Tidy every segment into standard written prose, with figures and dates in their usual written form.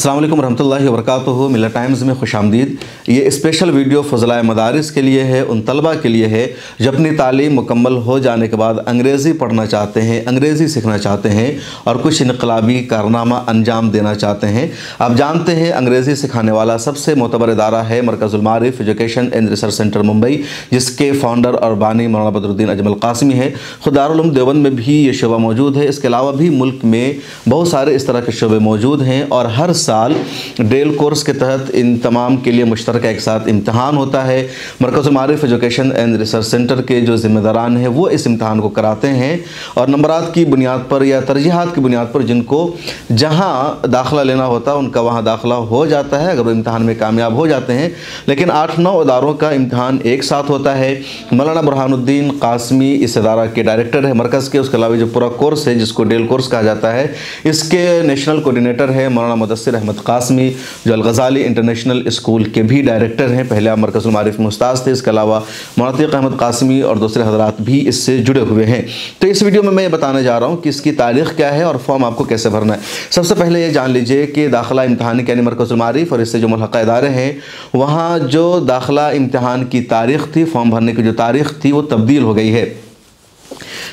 अस्सलाम वालेकुम रहमतुल्लाहि व बरकातुहू। मिल्लत टाइम्स में खुशामदीद। ये स्पेशल वीडियो फ़ज़लाए मदारिस के लिए है, उन तलबा के लिए है जो अपनी तालीम मुकम्मल हो जाने के बाद अंग्रेज़ी पढ़ना चाहते हैं, अंग्रेज़ी सीखना चाहते हैं और कुछ इनकलाबी कारनामा अंजाम देना चाहते हैं। आप जानते हैं अंग्रेज़ी सिखाने वाला सबसे मोतबर इदारा है Markazul Maarif education and research centre Mumbai, जिसके फाउंडर और बानी मौलाना बदरुद्दीन अजमल कासमी है। खुद दारुल उलूम देवबंद में भी ये शोबा मौजूद है। इसके अलावा भी मुल्क में बहुत सारे इस तरह के शोबे मौजूद हैं और हर साल डेल कोर्स के तहत इन तमाम के लिए मुश्तरका एक साथ इम्तहान होता है। Markazul Maarif education and research centre के जो ज़िम्मेदारान हैं वो इस इम्तहान को कराते हैं और नंबरात की बुनियाद पर या तरजीहात की बुनियाद पर जिनको जहां दाखिला लेना होता है उनका वहां दाखिला हो जाता है अगर वो इम्तहान में कामयाब हो जाते हैं। लेकिन 8-9 इदारों का इम्तहान एक साथ होता है। मौलाना बुरहानुद्दीन कासमी इस इदारा के डायरेक्टर है मरकज़ के। उसके अलावा जो पूरा कोर्स है जिसको डेल कोर्स कहा जाता है, इसके नेशनल कोऑर्डिनेटर है मौलाना मुदस्सिर अहमद कासमी, जो अल-गज़ाली इंटरनेशनल स्कूल के भी डायरेक्टर हैं। पहले आप मरकज़ुल मारिफ में उस्ताद थे। इसके अलावा मौलाना अहमद कासमी और दूसरे हज़रात भी इससे जुड़े हुए हैं। तो इस वीडियो में मैं ये बताने जा रहा हूँ कि इसकी तारीख़ क्या है और फॉर्म आपको कैसे भरना है। सबसे पहले ये जान लीजिए कि दाखिला इम्तहान यानी मरकज़ुल मारिफ और इससे जो मुल्हक़ा इदारे हैं वहाँ जो दाखिला इम्तहान की तारीख़ थी, फॉर्म भरने की जो तारीख़ थी वो तब्दील हो गई है।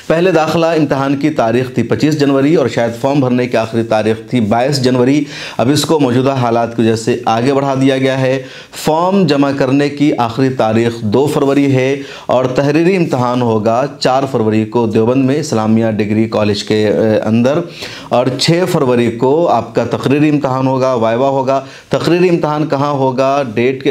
पहले दाखिला इम्तहान की तारीख़ थी 25 जनवरी और शायद फॉर्म भरने की आखिरी तारीख़ थी 22 जनवरी। अब इसको मौजूदा हालात की वजह से आगे बढ़ा दिया गया है। फॉर्म जमा करने की आखिरी तारीख़ 2 फरवरी है और तहरीरी इम्तहान होगा 4 फरवरी को देवबंद में इस्लामिया डिग्री कॉलेज के अंदर और 6 फरवरी को आपका तकरीरी इम्तहान होगा, वाइवा होगा। तकरीरी इम्तहान कहाँ होगा, डेट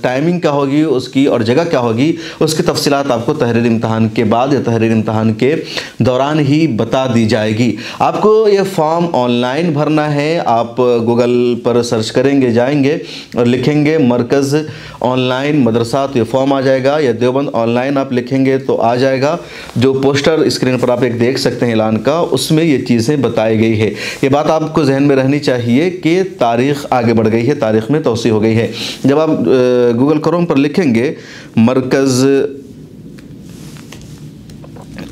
टाइमिंग क्या होगी उसकी और जगह क्या होगी, उसकी तफसीलात आपको तहरीरी इम्तहान के बाद या तहरीरी इम्तहान के दौरान ही बता दी जाएगी। आपको ये फॉर्म ऑनलाइन भरना है। आप गूगल पर सर्च करेंगे, जाएंगे और लिखेंगे मरकज़ ऑनलाइन मदरसा तो ये फॉर्म आ जाएगा, या देवबंद ऑनलाइन आप लिखेंगे तो आ जाएगा। जो पोस्टर स्क्रीन पर आप एक देख सकते हैं ऐलान का, उसमें ये चीज़ें बताई गई है। ये बात आपको जहन में रहनी चाहिए कि तारीख़ आगे बढ़ गई है, तारीख़ में तौसी हो गई है। जब आप गूगल क्रोम पर लिखेंगे मरकज़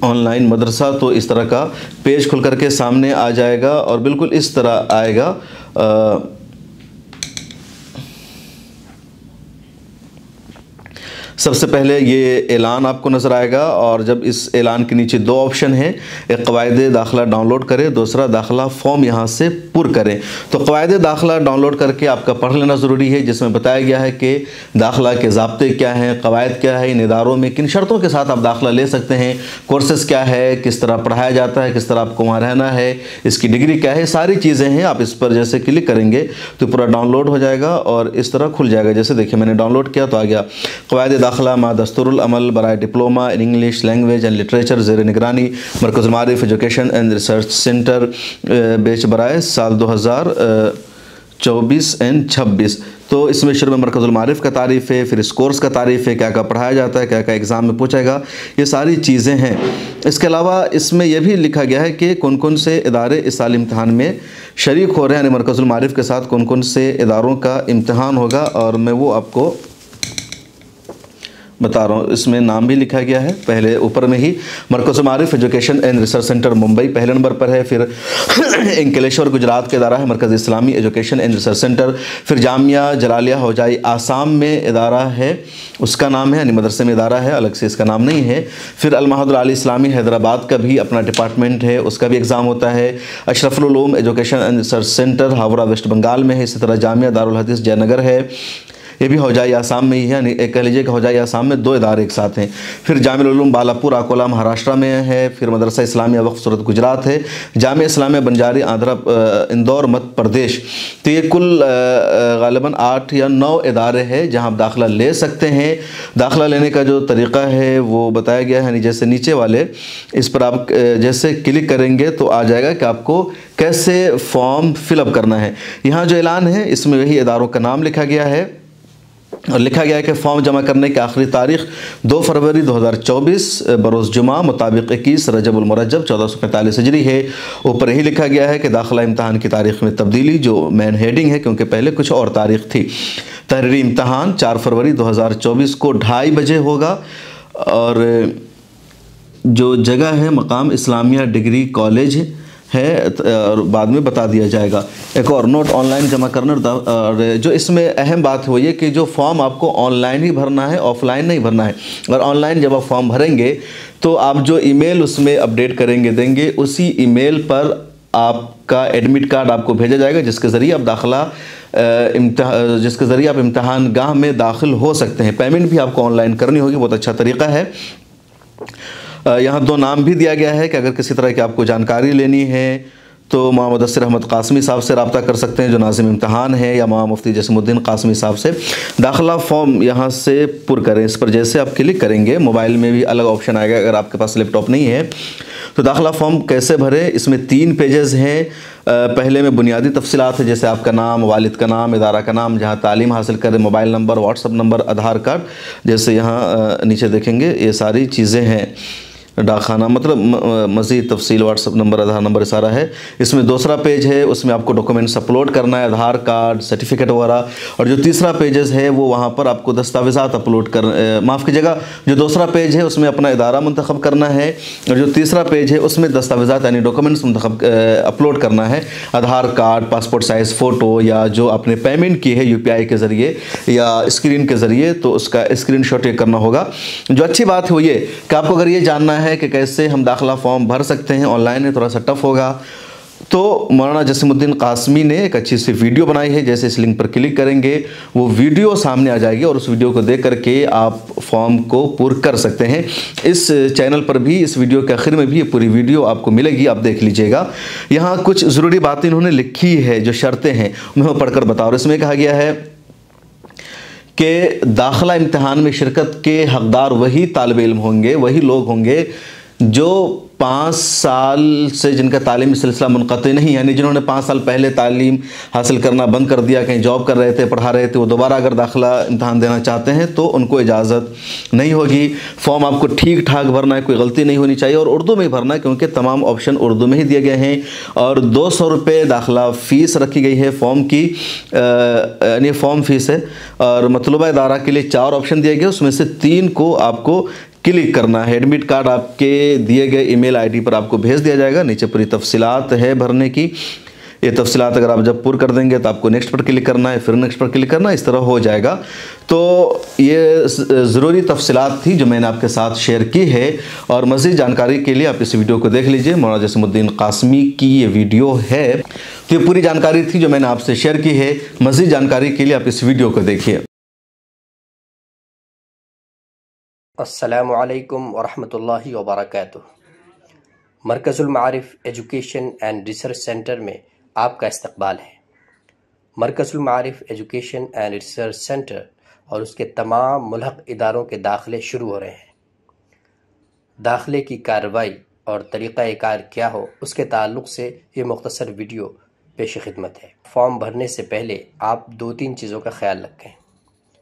ऑनलाइन मदरसा तो इस तरह का पेज खुल करके सामने आ जाएगा और बिल्कुल इस तरह आएगा। सबसे पहले ये ऐलान आपको नज़र आएगा और जब इस ऐलान के नीचे 2 ऑप्शन हैं, एक क़वायदे दाखिला डाउनलोड करें, दूसरा दाखिला फॉर्म यहाँ से पुर करें। तो क़वायदे दाखिला डाउनलोड करके आपका पढ़ लेना ज़रूरी है, जिसमें बताया गया है कि दाखिला के ज़ाब्ते क्या हैं, क़वायद क्या है, इन इदारों में किन शर्तों के साथ आप दाखिला ले सकते हैं, कोर्सेज़ क्या है, किस तरह पढ़ाया जाता है, किस तरह आपको वहाँ रहना है, इसकी डिग्री क्या है, सारी चीज़ें हैं। आप इस पर जैसे क्लिक करेंगे तो पूरा डाउनलोड हो जाएगा और इस तरह खुल जाएगा। जैसे देखिए मैंने डाउनलोड किया तो आ गया क़वायदे दाखिला मा दस्तूरुल अमल बराए diploma in English language and literature ज़ेर निगरानी Markazul Maarif education and research centre batch बराए साल 2024 एंड 26। तो इसमें शुरू में मरकज़ुल मारिफ का तारीफ़ है, फिर इस कोर्स का तारीफ़ है, क्या क्या पढ़ाया जाता है, क्या क्या एग्ज़ाम में पूछेगा, ये सारी चीज़ें हैं। इसके अलावा इसमें यह भी लिखा गया है कि कौन कौन से इदारे इस साल इम्तहान में शरीक हो रहे हैं, यानी मरकज़ुल मारिफ के साथ कौन कौन से इदारों का इम्तहान होगा और मैं वो आपको बता रहा हूँ। इसमें नाम भी लिखा गया है पहले ऊपर में ही। Markazul Maarif education and research centre Mumbai पहले नंबर पर है, फिर इंकलेश्वर गुजरात के इदारा है मरकज़ इस्लामी एजुकेशन एंड रिसर्च सेंटर, फिर जामिया जलालिया हौजाई आसाम में इदारा है, उसका नाम है, यानी मदरसे में इदारा है, अलग से इसका नाम नहीं है। फिर अल-महदुल आली इस्लामी हैदराबाद का भी अपना डिपार्टमेंट है, उसका भी एग्ज़ाम होता है। Ashraful Uloom education and research centre Howrah West Bengal में है। इसी तरह जामिया दारुल हदीस जयनगर है, ये भी हौजाई आसाम में ही है, यानी कह लीजिए कि हौजाई आसाम में 2 इदारे एक साथ हैं। फिर जामिया उलूम बालापुर अकोला महाराष्ट्र में है, फिर मदरसा इस्लामिया वक्फ सूरत गुजरात है, जामिया इस्लामिया बंजारी इंदौर मध्य प्रदेश। तो ये कुल ग़ालिबन 8 या 9 इदारे हैं जहाँ आप दाखिला ले सकते हैं। दाखिला लेने का जो तरीक़ा है वो बताया गया है, यानी जैसे नीचे वाले इस पर आप जैसे क्लिक करेंगे तो आ जाएगा कि आपको कैसे फॉर्म फिलअप करना है। यहाँ जो ऐलान है इसमें वही इदारों का नाम लिखा गया है और लिखा गया है कि फॉर्म जमा करने की आखिरी तारीख़ 2 फरवरी 2024 बरोज़ जुमा मुताबिक 21 रजब उल मुरज्जब 1445 हिजरी है। ऊपर यही लिखा गया है कि दाखिला इम्तहान की तारीख़ में तब्दीली, जो मेन हेडिंग है क्योंकि पहले कुछ और तारीख़ थी। तहरीरी इम्तहान 4 फरवरी 2024 को 2:30 बजे होगा और जो जगह है मकाम इस्लामिया डिग्री कॉलेज है और बाद में बता दिया जाएगा। एक और नोट, ऑनलाइन जमा करना, और जो इसमें अहम बात हो ये कि जो फॉर्म आपको ऑनलाइन ही भरना है, ऑफलाइन नहीं भरना है। और ऑनलाइन जब आप फॉर्म भरेंगे तो आप जो ईमेल उसमें अपडेट करेंगे देंगे, उसी ईमेल पर आपका एडमिट कार्ड आपको भेजा जाएगा, जिसके ज़रिए आप जिसके ज़रिए आप इम्तहान गाह में दाखिल हो सकते हैं। पेमेंट भी आपको ऑनलाइन करनी होगी, बहुत अच्छा तरीका है। यहाँ 2 नाम भी दिया गया है कि अगर किसी तरह की आपको जानकारी लेनी है तो मौलाना मुदस्सिर अहमद कासमी साहब से रब्ता कर सकते हैं जो नाज़िम इम्तहान है, या मौलाना मुफ्ती जसीमुद्दीन कासमी साहब से। दाखिला फॉर्म यहाँ से पुर करें, इस पर जैसे आप क्लिक करेंगे मोबाइल में भी अलग ऑप्शन आएगा अगर आपके पास लैपटॉप नहीं है तो। दाखिला फॉर्म कैसे भरें, इसमें 3 पेजेस हैं। पहले में बुनियादी तफसीलात है, जैसे आपका नाम, वालिद का नाम, इदारा का नाम, जहाँ तालीम हासिल करें, मोबाइल नंबर, व्हाट्सअप नंबर, आधार कार्ड, जैसे यहाँ नीचे देखेंगे ये सारी चीज़ें हैं। डाकखाना मतलब मज़ीद तफसील, व्हाट्सअप नंबर, आधार नंबर सारा है। इसमें दूसरा पेज है, उसमें आपको डॉक्यूमेंट्स अपलोड करना है, आधार कार्ड, सर्टिफिकेट वगैरह। और जो तीसरा पेजेस है वो वहाँ पर आपको दस्तावेज़ात अपलोड माफ़ कीजिएगा, जो दूसरा पेज है उसमें अपना इदारा मुंतखब करना है, और जो तीसरा पेज है उसमें दस्तावेज़ात यानी डॉक्यूमेंट्स अपलोड करना है। आधार कार्ड, पासपोर्ट साइज़ फ़ोटो, या जो आपने पेमेंट की है UPI के ज़रिए या स्क्रीन के ज़रिए तो उसका स्क्रीनशॉट ये करना होगा। जो अच्छी बात है ये कि आपको अगर ये जानना है कि कैसे हम दाखिला फॉर्म भर सकते हैं, ऑनलाइन है थोड़ा सा टफ होगा, तो मौलाना जसीमुद्दीन कासमी ने एक अच्छी सी वीडियो बनाई है। जैसे इस लिंक पर क्लिक करेंगे वो वीडियो सामने आ जाएगी और उस वीडियो को देख करके आप फॉर्म को पूर्ण कर सकते हैं। इस चैनल पर भी इस वीडियो के आखिर में भी ये पूरी वीडियो आपको मिलेगी, आप देख लीजिएगा। यहाँ कुछ ज़रूरी बातें इन्होंने लिखी है, जो शर्तें हैं मैं पढ़कर बताऊँ। इसमें कहा गया है कि दाखिला इम्तिहान में शिरकत के हकदार वही तालिब इल्म होंगे, वही लोग होंगे जो 5 साल से जिनका तालीमी सिलसिला मुनक़ते नहीं, यानी जिन्होंने 5 साल पहले तालीम हासिल करना बंद कर दिया, कहीं जॉब कर रहे थे, पढ़ा रहे थे, वो दोबारा अगर दाखिला इम्तहान देना चाहते हैं तो उनको इजाज़त नहीं होगी। फॉर्म आपको ठीक ठाक भरना है, कोई गलती नहीं होनी चाहिए, और उर्दू में ही भरना है क्योंकि तमाम ऑप्शन उर्दू में ही दिए गए हैं। और 200 रुपये दाखिला फ़ीस रखी गई है फॉर्म की, यानी फ़ॉर्म फ़ीस है। और मतलूबा इदारा के लिए 4 ऑप्शन दिए गए, उसमें से 3 को आपको क्लिक करना है। एडमिट कार्ड आपके दिए गए ईमेल आईडी पर आपको भेज दिया जाएगा। नीचे पूरी तफसीलात है भरने की। ये तफसीलात अगर आप जब पूर्ण कर देंगे तो आपको नेक्स्ट पर क्लिक करना है, फिर नेक्स्ट पर क्लिक करना है, इस तरह हो जाएगा। तो ये ज़रूरी तफसीलात थी जो मैंने आपके साथ शेयर की है, और मज़ीद जानकारी के लिए आप इस वीडियो को देख लीजिए। मौलाना जसीमुद्दीन कासमी की ये वीडियो है। तो ये पूरी जानकारी थी जो मैंने आपसे शेयर की है। मज़ीद जानकारी के लिए आप इस वीडियो को देखिए। अस्सलामु अलैकुम वरहमतुल्लाहि वबरकातुह। मरकज़ुल Maarif education and research centre में आपका इस्तकबाल है। Markazul Maarif education and research centre और उसके तमाम मुल्हक इदारों के दाखिले शुरू हो रहे हैं। दाखिले की कार्रवाई और तरीक़ा-ए-कार क्या हो, उसके ताल्लुक़ से ये मुख्तसर वीडियो पेश खिदमत है। फॉर्म भरने से पहले आप 2-3 चीज़ों का ख्याल रखें।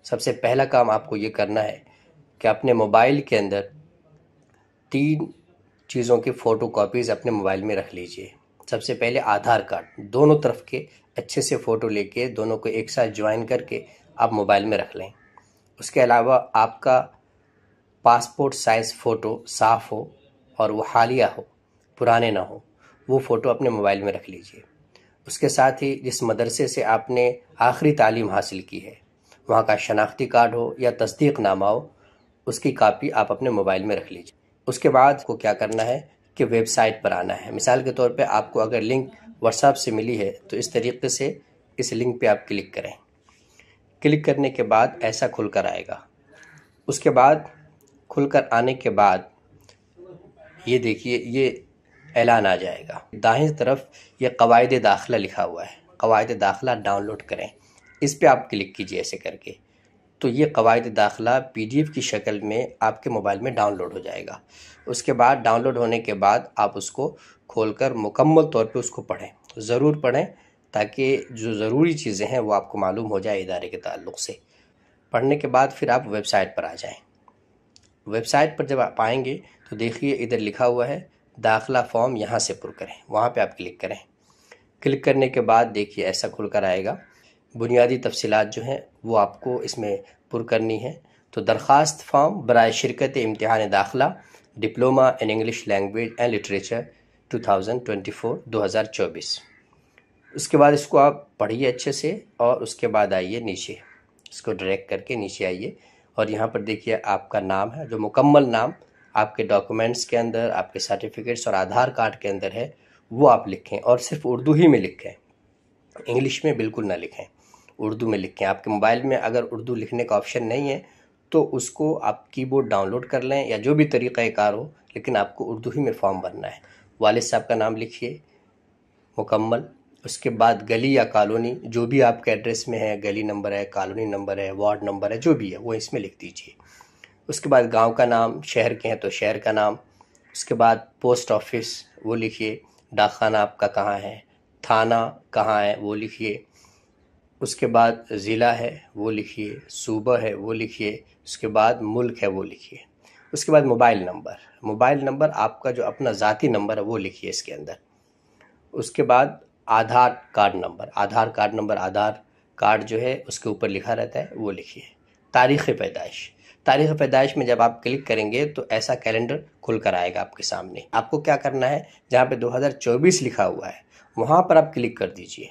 सबसे पहला काम आपको ये करना है कि अपने मोबाइल के अंदर 3 चीज़ों की फ़ोटो कॉपीज़ अपने मोबाइल में रख लीजिए। सबसे पहले आधार कार्ड, दोनों तरफ के अच्छे से फ़ोटो लेके दोनों को एक साथ ज्वाइन करके आप मोबाइल में रख लें। उसके अलावा आपका पासपोर्ट साइज़ फ़ोटो साफ़ हो और वो हालिया हो, पुराने ना हो, वो फ़ोटो अपने मोबाइल में रख लीजिए। उसके साथ ही जिस मदरसे से आपने आखिरी तालीम हासिल की है वहाँ का शनाख्ती कार्ड हो या तस्दीक़नामा हो, उसकी कापी आप अपने मोबाइल में रख लीजिए। उसके बाद को क्या करना है कि वेबसाइट पर आना है। मिसाल के तौर पे आपको अगर लिंक व्हाट्सएप से मिली है तो इस तरीके से इस लिंक पे आप क्लिक करें। क्लिक करने के बाद ऐसा खुलकर आएगा। उसके बाद खुलकर आने के बाद ये देखिए ये ऐलान आ जाएगा। दाहिनी तरफ ये कवायद दाखिला लिखा हुआ है, कवायद दाखिला डाउनलोड करें, इस पर आप क्लिक कीजिए ऐसे करके। तो ये कवायद दाखिला PDF की शक्ल में आपके मोबाइल में डाउनलोड हो जाएगा। उसके बाद डाउनलोड होने के बाद आप उसको खोलकर मुकम्मल तौर पे उसको पढ़ें, ज़रूर पढ़ें ताकि जो ज़रूरी चीज़ें हैं वो आपको मालूम हो जाए इदारे के ताल्लुक़ से। पढ़ने के बाद फिर आप वेबसाइट पर आ जाएं। वेबसाइट पर जब आप आएँगे तो देखिए इधर लिखा हुआ है दाखिला फॉर्म यहाँ से पुर करें, वहाँ पर आप क्लिक करें। क्लिक करने के बाद देखिए ऐसा खुल कर आएगा। बुनियादी तफसीलात जो हैं वो आपको इसमें पुर करनी है। तो दरख्वास्त फॉर्म बराए शिरकत इम्तिहान दाखिला diploma in English language and literature 2024। उसके बाद इसको आप पढ़िए अच्छे से और उसके बाद आइए नीचे, इसको ड्रैग करके नीचे आइए और यहाँ पर देखिए आपका नाम है, जो मुकम्मल नाम आपके डॉक्यूमेंट्स के अंदर, आपके सर्टिफिकेट्स और आधार कार्ड के अंदर है, वो आप लिखें और सिर्फ उर्दू ही में लिखें, इंग्लिश में बिल्कुल ना लिखें, उर्दू में लिखें। आपके मोबाइल में अगर उर्दू लिखने का ऑप्शन नहीं है तो उसको आप कीबोर्ड डाउनलोड कर लें या जो भी तरीक़ाकार हो, लेकिन आपको उर्दू ही में फॉर्म भरना है। वालिद साहब का नाम लिखिए मुकम्मल, उसके बाद गली या कॉलोनी जो भी आपके एड्रेस में है, गली नंबर है, कॉलोनी नंबर है, वार्ड नंबर है, जो भी है वो इसमें लिख दीजिए। उसके बाद गांव का नाम, शहर के हैं तो शहर का नाम, उसके बाद पोस्ट ऑफिस वो लिखिए, डाकखाना आपका कहाँ है, थाना कहाँ है वो लिखिए, उसके बाद ज़िला है वो लिखिए, सूबा है वो लिखिए, उसके बाद मुल्क है वो लिखिए। उसके बाद मोबाइल नंबर आपका जो अपना ज़ाती नंबर है वो लिखिए इसके अंदर। उसके बाद आधार कार्ड नंबर, आधार कार्ड जो है उसके ऊपर लिखा रहता है वो लिखिए। तारीख़ पैदाइश में जब आप क्लिक करेंगे तो ऐसा कैलेंडर खुल कर आएगा आपके सामने। आपको क्या करना है, जहाँ पे 2024 लिखा हुआ है वहाँ पर आप क्लिक कर दीजिए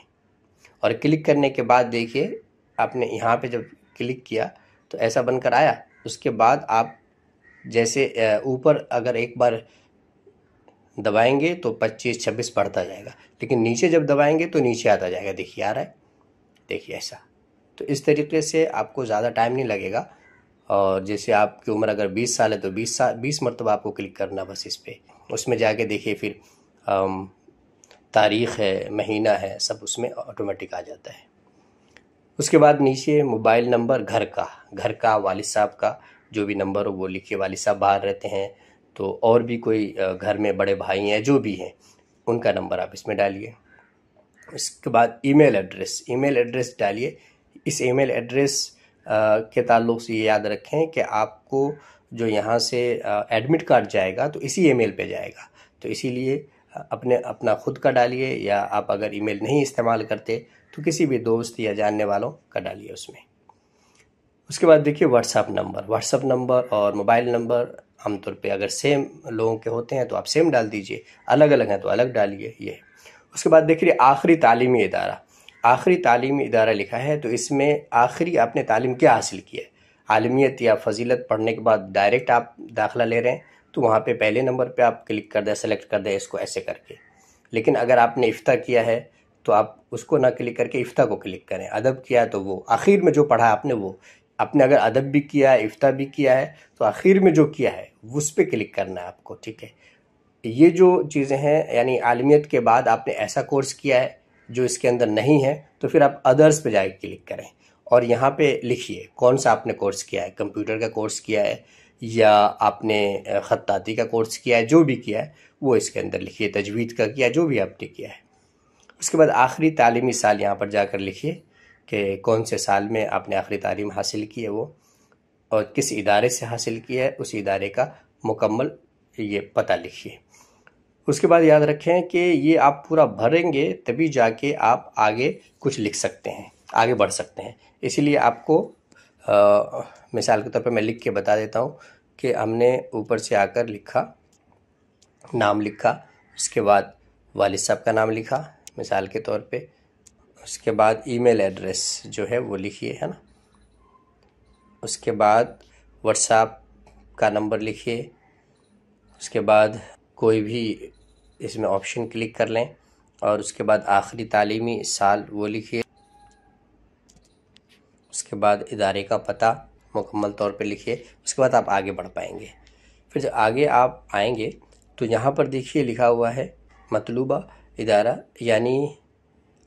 और क्लिक करने के बाद देखिए आपने यहाँ पे जब क्लिक किया तो ऐसा बनकर आया। उसके बाद आप जैसे ऊपर अगर एक बार दबाएंगे तो 25-26 बढ़ता जाएगा, लेकिन नीचे जब दबाएंगे तो नीचे आता जाएगा। देखिए आ रहा है, देखिए ऐसा। तो इस तरीके से आपको ज़्यादा टाइम नहीं लगेगा। और जैसे आपकी उम्र अगर 20 साल है तो 20 मरतबा आपको क्लिक करना बस इस पर। उसमें जाके देखिए फिर तारीख़ है, महीना है, सब उसमें ऑटोमेटिक आ जाता है। उसके बाद नीचे मोबाइल नंबर घर का वालिद साहब का जो भी नंबर हो वो लिखिए। वालिद साहब बाहर रहते हैं तो और भी कोई घर में बड़े भाई हैं जो भी हैं उनका नंबर आप इसमें डालिए। उसके बाद ईमेल एड्रेस डालिए। इस ईमेल एड्रेस के ताल्लुक़ से ये याद रखें कि आपको जो यहाँ से एडमिट कार्ड जाएगा तो इसी ईमेल पे जाएगा, तो इसीलिए अपना ख़ुद का डालिए, या आप अगर ईमेल नहीं इस्तेमाल करते तो किसी भी दोस्त या जानने वालों का डालिए उसमें। उसके बाद देखिए व्हाट्सअप नंबर और मोबाइल नंबर आमतौर पे अगर सेम लोगों के होते हैं तो आप सेम डाल दीजिए, अलग अलग हैं तो अलग डालिए ये। उसके बाद देखिए आखिरी तालीमी इदारा लिखा है, तो इसमें आखिरी आपने तालीम क्या हासिल की है, आलमियत या फजीलत पढ़ने के बाद डायरेक्ट आप दाखिला ले रहे हैं तो वहाँ पे पहले नंबर पे आप क्लिक कर दें, सेलेक्ट कर दें इसको ऐसे करके। लेकिन अगर आपने इफ्ता किया है तो आप उसको ना क्लिक करके इफ्ता को क्लिक करें। अदब किया तो वो आखिर में जो पढ़ा आपने वो, आपने अगर अदब भी किया है, इफ्ता भी किया है, तो आखिर में जो किया है उस पर क्लिक करना है आपको, ठीक है। ये जो चीज़ें हैं, यानी आलमियत के बाद आपने ऐसा कोर्स किया है जो इसके अंदर नहीं है तो फिर आप अदर्स पे जाके क्लिक करें और यहाँ पे लिखिए कौन सा आपने कोर्स किया है, कंप्यूटर का कोर्स किया है या आपने ख़त्ताती का कोर्स किया है, जो भी किया है वो इसके अंदर लिखिए, तजवीद का किया, जो भी आपने किया है। उसके बाद आखिरी तालीमी साल यहाँ पर जाकर लिखिए कि कौन से साल में आपने आखिरी तालीम हासिल की है वो, और किस इदारे से हासिल किया है, उस इदारे का मुकम्मल ये पता लिखिए। उसके बाद याद रखें कि ये आप पूरा भरेंगे तभी जाके आप आगे कुछ लिख सकते हैं, आगे बढ़ सकते हैं। इसीलिए आपको मिसाल के तौर पे मैं लिख के बता देता हूँ कि हमने ऊपर से आकर लिखा, नाम लिखा, उसके बाद वालिद साहब का नाम लिखा मिसाल के तौर पे, उसके बाद ईमेल एड्रेस जो है वो लिखिए, है ना। उसके बाद व्हाट्सएप का नंबर लिखिए। उसके बाद कोई भी इसमें ऑप्शन क्लिक कर लें और उसके बाद आखिरी तालीमी साल वो लिखिए। उसके बाद इदारे का पता मुकम्मल तौर पे लिखिए। उसके बाद आप आगे बढ़ पाएंगे। फिर जब आगे आप आएंगे तो यहाँ पर देखिए लिखा हुआ है मतलूबा इदारा, यानी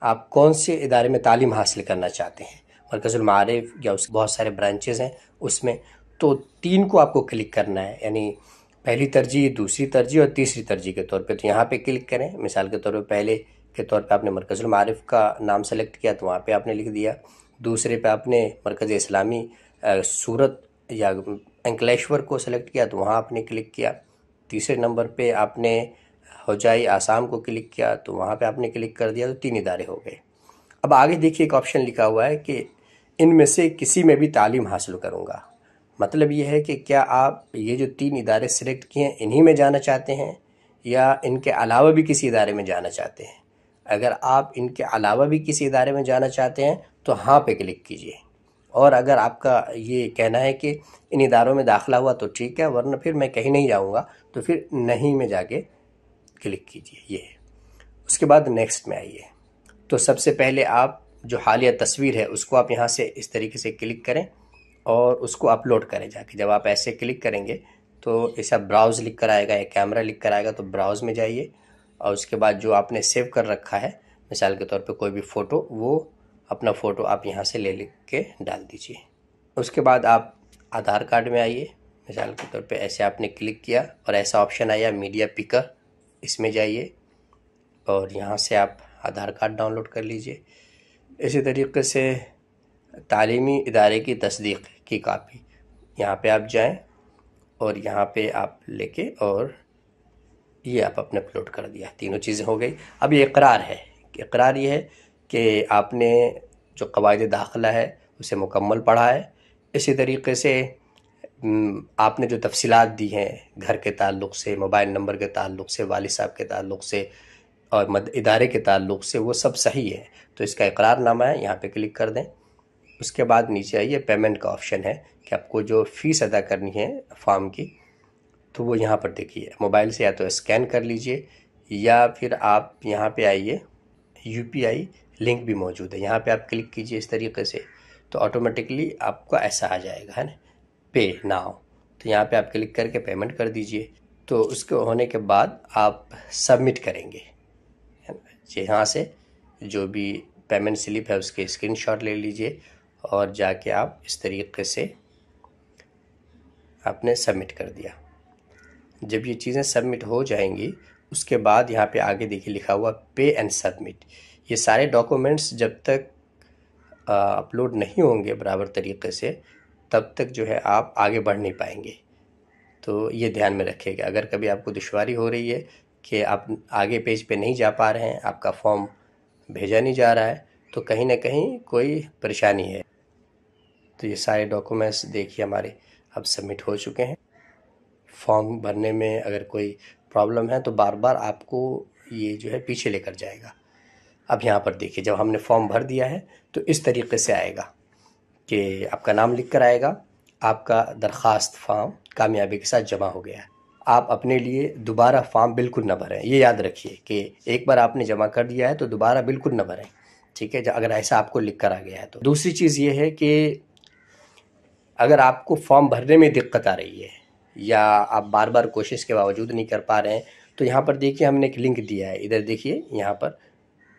आप कौन से इदारे में तालीम हासिल करना चाहते हैं। मरकज़ुल मारिफ या उसके बहुत सारे ब्रांचेज़ हैं उसमें, तो 3 को आपको क्लिक करना है, यानी पहली तरजीह, दूसरी तरजीह और तीसरी तरजीह के तौर पे। तो यहाँ पे क्लिक करें। मिसाल के तौर पे पहले के तौर पे आपने मरकज़ुल मारिफ का नाम सेलेक्ट किया तो वहाँ पे आपने लिख दिया। दूसरे पे आपने मरकज़ इस्लामी सूरत या अंकलेश्वर को सेलेक्ट किया तो वहाँ आपने क्लिक किया। तीसरे नंबर पे आपने होजाई आसाम को क्लिक किया तो वहाँ पे आपने क्लिक कर दिया, तो 3 इदारे हो गए। अब आगे देखिए एक ऑप्शन लिखा हुआ है कि इनमें से किसी में भी तालीम हासिल करूँगा। मतलब ये है कि क्या आप ये जो 3 इदारे सिलेक्ट किए हैं इन्हीं में जाना चाहते हैं या इनके अलावा भी किसी इदारे में जाना चाहते हैं। अगर आप इनके अलावा भी किसी इदारे में जाना चाहते हैं तो हाँ पे क्लिक कीजिए। और अगर आपका ये कहना है कि इन इदारों में दाखिला हुआ तो ठीक है, वरना फिर मैं कहीं नहीं जाऊँगा, तो फिर नहीं में जाके क्लिक कीजिए। ये है। उसके बाद नेक्स्ट में आइए। तो सबसे पहले आप जो हालिया तस्वीर है उसको आप यहाँ से इस तरीके से क्लिक करें और उसको अपलोड करें जाके। जब आप ऐसे क्लिक करेंगे तो ऐसा ब्राउज़ लिख कर आएगा या कैमरा लिख कर आएगा, तो ब्राउज़ में जाइए और उसके बाद जो आपने सेव कर रखा है, मिसाल के तौर पे कोई भी फ़ोटो, वो अपना फ़ोटो आप यहाँ से ले लिख के डाल दीजिए। उसके बाद आप आधार कार्ड में आइए। मिसाल के तौर पे ऐसे आपने क्लिक किया और ऐसा ऑप्शन आया मीडिया पिकर, इसमें जाइए और यहाँ से आप आधार कार्ड डाउनलोड कर लीजिए। इसी तरीके से तालीमी इदारे की तस्दीक की कापी, यहाँ पे आप जाएं और यहाँ पे आप लेके और ये आप अपने अपलोड कर दिया। तीनों चीज़ें हो गई। अब ये इकरार है। इकरार ये है कि आपने जो कवायद दाखिला है उसे मुकम्मल पढ़ा है। इसी तरीके से आपने जो तफसीलात दी हैं घर के ताल्लुक़ से, मोबाइल नंबर के ताल्लुक़ से, वालिद साहब के ताल्लुक़ से और इदारे के ताल्लुक़ से, वो सब सही है। तो इसका इकरारनामा है, यहाँ पे क्लिक कर दें। उसके बाद नीचे आइए, पेमेंट का ऑप्शन है कि आपको जो फ़ीस अदा करनी है फॉर्म की, तो वो यहाँ पर देखिए। मोबाइल से या तो स्कैन कर लीजिए या फिर आप यहाँ पे आइए, यूपीआई लिंक भी मौजूद है, यहाँ पे आप क्लिक कीजिए इस तरीके से, तो ऑटोमेटिकली आपको ऐसा आ जाएगा, है ना, पे नाउ। तो यहाँ पे आप क्लिक करके पेमेंट कर दीजिए। तो उसके होने के बाद आप सबमिट करेंगे, है ना। यहाँ से जो भी पेमेंट स्लिप है उसके स्क्रीनशॉट ले लीजिए और जाके आप इस तरीके से आपने सबमिट कर दिया। जब ये चीज़ें सबमिट हो जाएंगी उसके बाद यहाँ पे आगे देखिए लिखा हुआ पे एंड सबमिट। ये सारे डॉक्यूमेंट्स जब तक अपलोड नहीं होंगे बराबर तरीके से, तब तक जो है आप आगे बढ़ नहीं पाएंगे। तो ये ध्यान में रखिएगा। अगर कभी आपको दुश्वारी हो रही है कि आप आगे पेज पे नहीं जा पा रहे हैं, आपका फॉर्म भेजा नहीं जा रहा है, तो कहीं ना कहीं कोई परेशानी है। तो ये सारे डॉक्यूमेंट्स देखिए हमारे अब सबमिट हो चुके हैं। फॉर्म भरने में अगर कोई प्रॉब्लम है तो बार बार आपको ये जो है पीछे लेकर जाएगा। अब यहाँ पर देखिए, जब हमने फॉर्म भर दिया है तो इस तरीके से आएगा कि आपका नाम लिख कर आएगा, आपका दरख्वास्त फॉर्म कामयाबी के साथ जमा हो गया है। आप अपने लिए दोबारा फॉर्म बिल्कुल न भरें, ये याद रखिए कि एक बार आपने जमा कर दिया है तो दोबारा बिल्कुल न भरें, ठीक है, अगर ऐसा आपको लिख कर आ गया है तो। दूसरी चीज़ ये है कि अगर आपको फॉर्म भरने में दिक्कत आ रही है या आप बार बार कोशिश के बावजूद नहीं कर पा रहे हैं, तो यहाँ पर देखिए हमने एक लिंक दिया है, इधर देखिए यहाँ पर,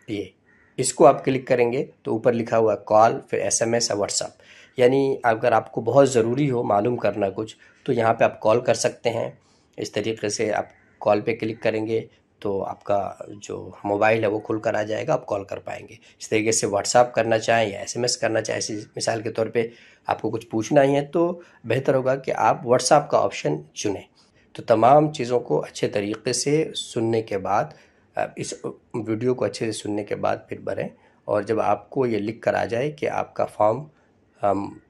ये इसको आप क्लिक करेंगे तो ऊपर लिखा हुआ कॉल, फिर SMS और व्हाट्सअप। यानी अगर आपको बहुत ज़रूरी हो मालूम करना कुछ, तो यहाँ पे आप कॉल कर सकते हैं। इस तरीके से आप कॉल पे क्लिक करेंगे तो आपका जो मोबाइल है वो खुल कर आ जाएगा, आप कॉल कर पाएंगे। इस तरीके से व्हाट्सअप करना चाहें या SMS करना चाहें, ऐसी मिसाल के तौर पे आपको कुछ पूछना ही है तो बेहतर होगा कि आप व्हाट्सअप का ऑप्शन चुनें। तो तमाम चीज़ों को अच्छे तरीके से सुनने के बाद, इस वीडियो को अच्छे से सुनने के बाद फिर भरें, और जब आपको ये लिख कर आ जाए कि आपका फॉर्म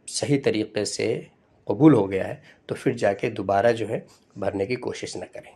सही तरीके से कबूल हो गया है, तो फिर जाके दोबारा जो है भरने की कोशिश न करें।